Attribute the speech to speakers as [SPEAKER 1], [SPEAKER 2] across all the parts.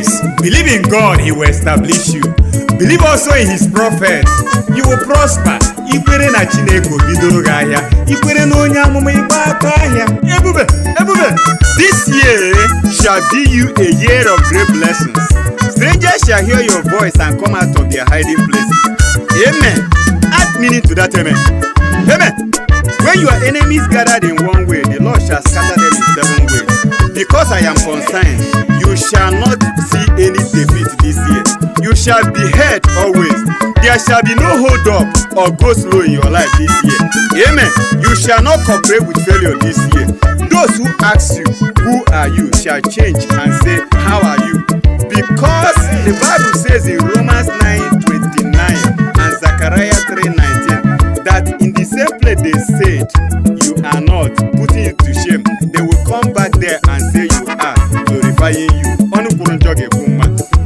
[SPEAKER 1] says, believe in God, He will establish you. Believe also in His prophets, you will prosper. Ikwere na Chineke bidoro gị ahịa. Ikwere na Onye Amuma ịgba aka ahịa. Ebube, ebube. This year shall be you a year of great blessings. Strangers shall hear your voice and come out of their hiding places. Amen. Add meaning to that amen. Amen. When your enemies gathered in one way, the Lord shall scatter them in 7 ways. Because I am concerned, you shall not see any defeat this year. You shall be heard always. There shall be no hold up or go slow in your life this year. Amen. You shall not cooperate with failure this year. Those who ask you, who are you, shall change and say, how are you? Because the Bible says in Romans 9:29 and Zechariah 3:19 that in the same place they said, you are not, putting you to shame. They will come back there and say you are, glorifying you.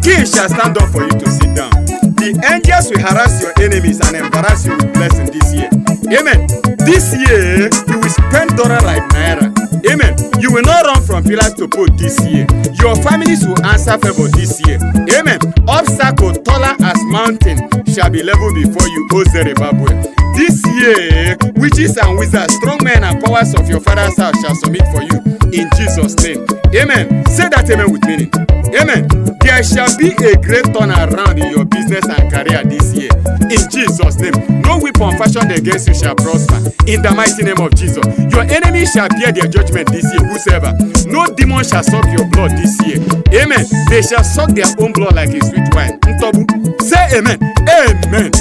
[SPEAKER 1] King shall stand up for you to sit down. The angels will harass your enemies and embarrass you with blessing this year. Amen. This year, you will spend dollar like naira. Amen. You will not run from pillars to post this year. Your families will answer favor this year. Amen. Obstacle taller as mountain shall be leveled before you, O Zerubbabel. This year, witches and wizards, strong men and powers of your father's house shall submit for you in Jesus' name. Amen. Say that amen with meaning. Amen. There shall be a great turnaround in your business and career this year. In Jesus' name. No weapon fashioned against you shall prosper. In the mighty name of Jesus. Your enemies shall bear their judgment this year, whosoever. No demon shall suck your blood this year. Amen. They shall suck their own blood like a sweet wine. Ntobu. Say amen. Amen.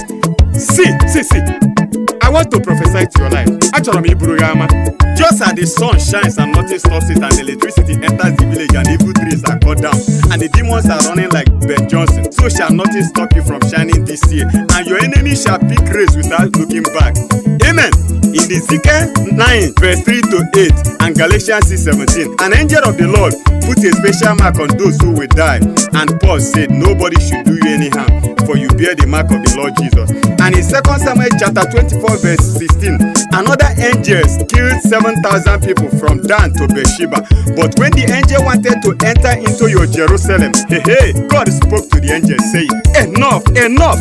[SPEAKER 1] See. I want to prophesy to your life. Just as the sun shines and nothing stops it, and the electricity enters the village and evil trees are cut down, and the demons are running like Ben Johnson, so shall nothing stop you from shining this year, and your enemy shall pick race without looking back. Amen. In Ezekiel 9 verse 3 to 8 and Galatians 6:17, an angel of the Lord put a special mark on those who will die, and Paul said, nobody should do you any harm, for you bear the mark of the Lord Jesus. And in 2 Samuel chapter 24 verse 16, another angel killed 7,000 people from Dan to Beersheba. But when the angel wanted to enter into your Jerusalem, God spoke to the angel saying, enough,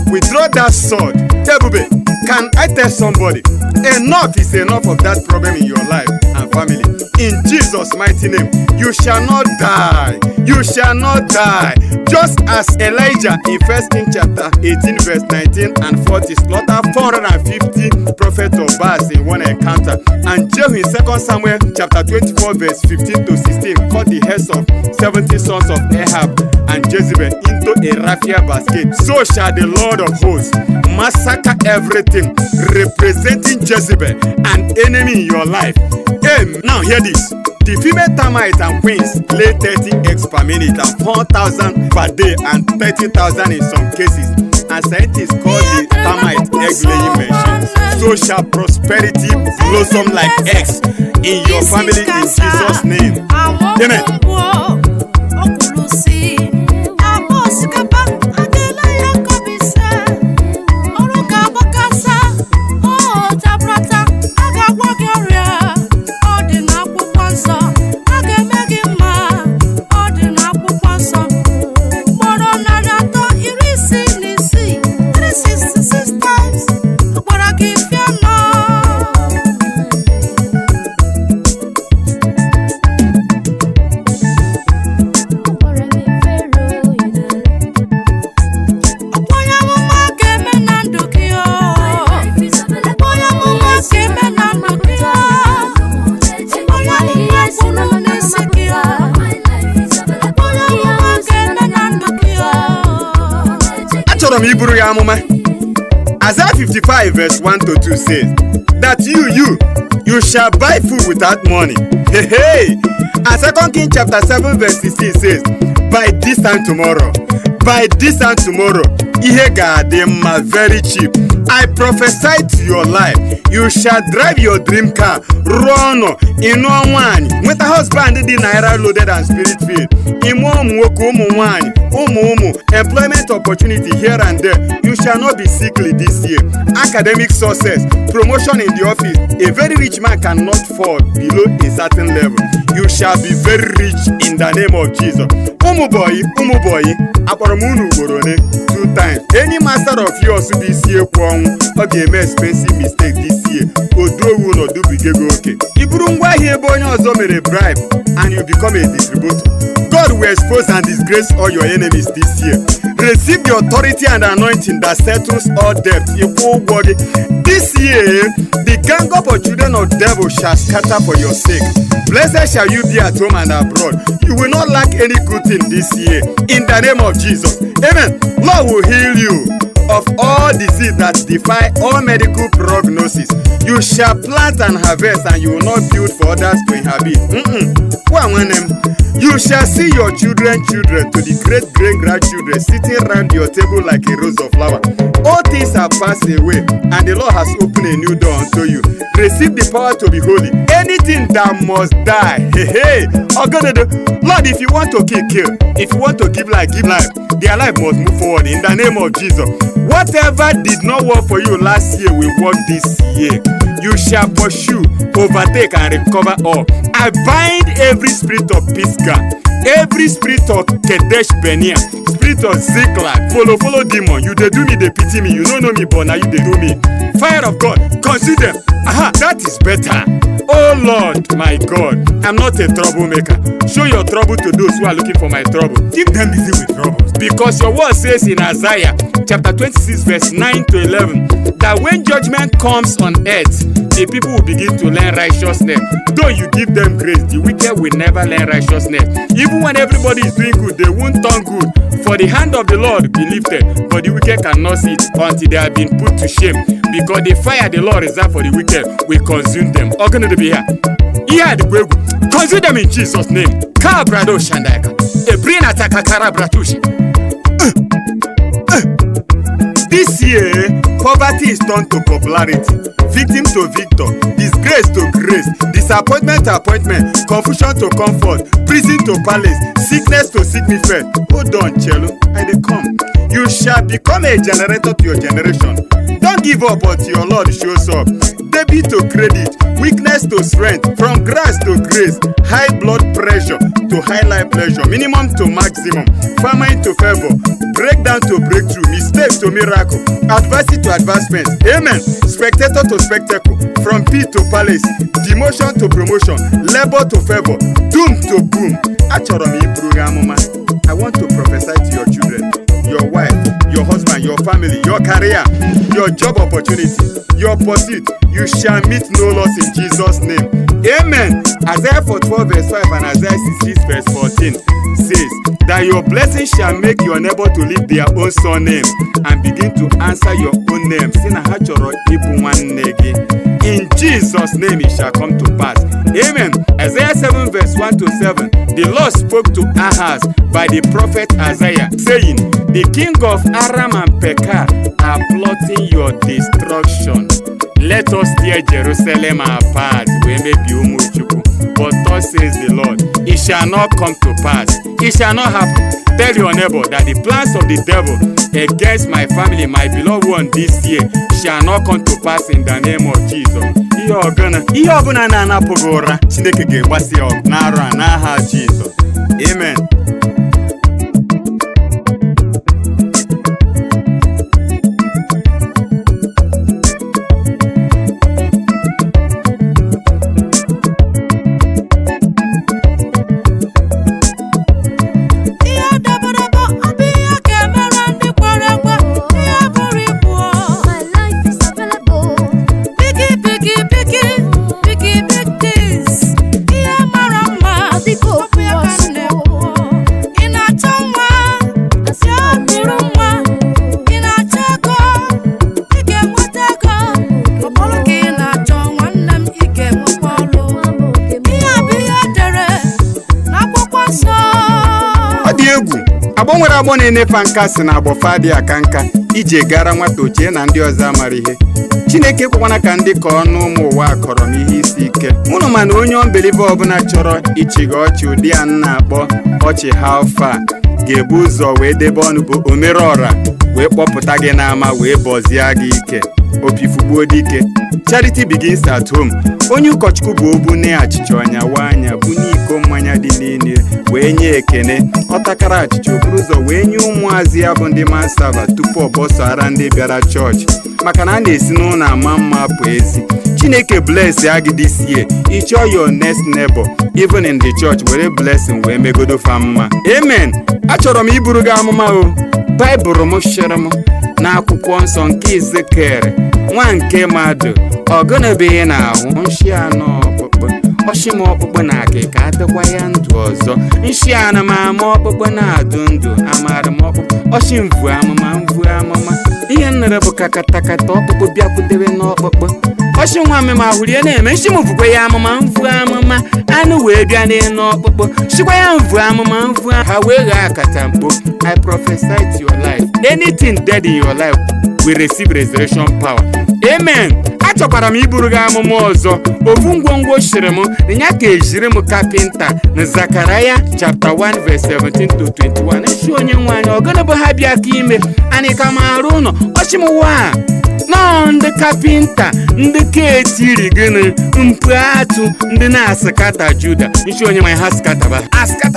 [SPEAKER 1] withdraw that sword. Ebube, can I tell somebody, enough is enough of that problem in your life and family. In Jesus' mighty name, you shall not die. You shall not die. Just as Elijah in 1 Kings chapter 18 verse 19 and 40 slaughtered 450 prophets of Baal in one encounter, and Jehu in 2 Samuel chapter 24 verse 15 to 16 cut the heads of 70 sons of Ahab and Jezebel into a raffia basket, so shall the Lord of hosts massacre everything representing Jezebel, an enemy in your life. Now hear this. The female termites and queens lay 30 eggs per minute and 4,000 per day and 30,000 in some cases. And scientists call the termite egg-laying machine. So shall prosperity blossom like eggs in your family in Jesus' name. Amen. Isaiah 55 verse 1 to 2 says that you shall buy food without money. And 2 Kings chapter 7 verse 16 says, by this time tomorrow, ihe ga-adị very cheap. I prophesy to your life, you shall drive your dream car, run in one with a husband dị naira loaded and spirit filled. Employment opportunity here and there. You shall not be sickly this year. Academic success, promotion in the office. A very rich man cannot fall below a certain level. you shall be very rich in the name of Jesus. Umu boy, akpọrọ m unu ugboro one 2 times. Any master of yours this year kwọnwụ, ọ ga-eme expensive mistake this year. Oduowu na odubigego oke. I buru ngwa ahịa ebe onye ọzọ mere bribe and you become a distributor. God will expose and disgrace all your enemies this year. Receive the authority and anointing that settles all debt. This year, the gang up of children of devil shall scatter for your sake. Blessed shall you be at home and abroad. You will not lack any good thing this year. In the name of Jesus. Amen. Lord will heal you of all disease that defy all medical prognosis. You shall plant and harvest, and you will not build for others to inhabit. You shall see your children to the great-great-grandchildren sitting around your table like a rose of flower. All things have passed away, and the Lord has opened a new door unto you. Receive the power to be holy. Anything that must die, Lord, if you want to kill. If you want to give life, give life. Their life must move forward in the name of Jesus. Whatever did not work for you last year will work this year. You shall pursue, overtake, and recover all. I bind every spirit of Pisgah, every spirit of Kadesh Benia, spirit of Ziklag, follow demon. You they do me, they pity me. You don't know me, but now you they do me. Fire of God, consume them. Aha, that is better. Oh Lord, my God, I'm not a troublemaker. Show your trouble to those who are looking for my trouble. Keep them busy with troubles. Because your word says in Isaiah chapter 26 verse 9 to 11 that when judgment comes on earth, the people will begin to learn righteousness. Though you give them grace, the wicked will never learn righteousness. Even when everybody is doing good, they won't turn good. For the hand of the Lord be lifted, but the wicked cannot see it until they have been put to shame. Because the fire the Lord reserved for the wicked will consume them. Consume them in Jesus' name. This year, poverty is turned to popularity, victim to victor, disgrace to grace, disappointment to appointment, confusion to comfort, prison to palace, sickness to sickness. Hold on, Chelo, I dey come. You shall become a generator to your generation. Don't give up until your Lord shows up. Debit to credit, weakness to strength, from grace to grace, high blood pressure to high life pleasure, minimum to maximum, famine to favor, breakdown to breakthrough, mistake to miracle, adversity to advancement. Amen. Spectator to spectacle, from pit to palace, demotion to promotion, labor to favor, doom to boom. I want to prophesy to your children, your wife, your husband, your family, your career, your job opportunity, your pursuit. You shall meet no loss in Jesus' name. Amen. Isaiah 44 verse 5 and Isaiah 66 verse 14 says that your blessing shall make your neighbor to leave their own surname and begin to answer your own name. In Jesus' name it shall come to pass. Amen. Isaiah 7 verse 1 to 7. The Lord spoke to Ahaz by the prophet Isaiah, saying, the king of Aram and Pekah are plotting your destruction. Let us tear Jerusalem apart. But thus says the Lord, it shall not come to pass. It shall not happen. Tell your neighbor that the plans of the devil against my family, my beloved one this year, shall not come to pass in the name of Jesus. Amen. Nwere agbọ na-enefa nka si na agbọfa dị aka nka ije gara nwata ochie na ndị ọzọ amara ihe. Chineke kwekwana ka ndị ka ọnụ ụmụ ụwa akọrọ n'ihe isi ike. Unu ma na onye ọmbelive ọbụla chọrọ ichiga ọchị ụdị a na-akpọ ọchị halfa ga-ebu ụzọ wee debe ọnụ bụ omere ọra wee kpọpụta gị n'ama wee bọzie gị ike. Opifugbuo dike. Charity begins at home. Onye ụkọchukwu bụ obu ne achịcha ọnya wa anya bụ n'iko iko mmanya dị n'ile wee nye ekene. Ọ takara achịcha okporo ụzọ wee nye ụmụazị ya bụ ndị masava tupu ọ bọsara ndị bịara chọọchị, maka na a na-esi n'ụlọ ama mma apụ ezi. Chineke bless ya gị this year. Ị chọọ your next neighbor even in the church were blessing wee megodo fa mma. Amen. Achọrọ m iburu gị amụma o. Baịbụl m shịrị m n'akwụkwọ nsọ nke Ezekiel nwa nke mmadụ, ọgụnụbeghị n'ahụ nshi anọ ọkpụkpụ, ọshịma ọkpụkpụ na akịka adịkwa ya ndụ ọzọ. Nshi anụ ma ama ọkpụkpụ na-adụ ndụ, amara m ọkpụkpụ ọshị mvu amụma. Ihe nnere bụ ka katakata ọkpụkpụ bịakwutere n'ọkpụkpụ. Ọshị nwa mmemme ahụrụ na-eme nshi m vukwa ya mvu amụma, anụ wee bịa n'elu ọkpụkpụ shikwa ya mvu amụma ha wee ghaa akatamkpo. I prophesy to your life, anything dead in your life will receive resurrection power. Amen. Achọkwara m iburu gị amụma ọzọ. Ofu ngwongwo shiri m ya ka ejiri m kapịnta na Zakaraya chapter 1 verse 17 to 21. Nshi onye nwaanyị ọgụnụ bụ ha bịa ka ime anyị ka ma arụ ụlọ ọchịmụwa nọ ndị kapịnta ndị ka etiri gịnị mpu atụ ndị na-asịkata Juda. Nshi onye nwaanyị ha skataba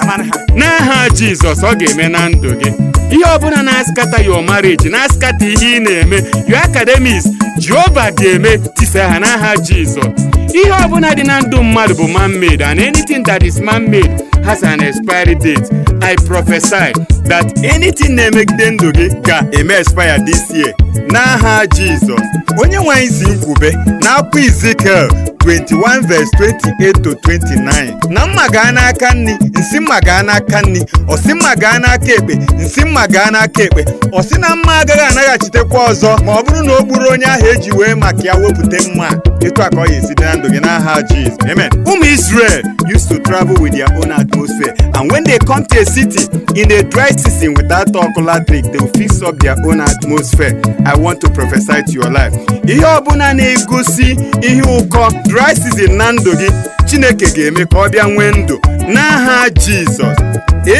[SPEAKER 1] ha n'aha Jizọs. Ọ ga-eme na ndụ gị ihe ọbụla na-askata your marriage, na-askata ihe ị na-eme, your academics, Jehova ga-eme tisa ha n'aha Jizọs. Ihe ọbụla dị na ndụ mmadụ bụ man-made, and anything that is man-made has an expiry date. I prophesy that anything na-emegide ndụ gị ga-eme expire this year n'aha Jizọs. Onye nwe anyị si nkwube n'akwụkwọ Ezekiel 21 verse 28 to 29 na mma gaa n'aka nri, nsị mma gaa n'aka nri, ọsị mma gaa n'aka ekpe, nsị mma gaa n'aka ekpe, ọsị na mma agaghị anaghachitekwa ọzọ ma ọ bụrụ na o gburu onye ahụ eji wee maka ya wepụta mma. Etu a ka ọ ga-esi dị na ndụ gị n'aha Jizọs. Amen. Ụmụ Israel used to travel with their own atmosphere, and when they come to a city in a dry season without ọkụ trick, they will fix up their own atmosphere. I want to prophesy to your life. Ihe ọbụla na-egosi ihe ụkọ dry season na ndụ gị, Chineke ga-eme ka ọ bịa nwee ndụ n'aha Jizọs.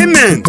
[SPEAKER 1] Amen.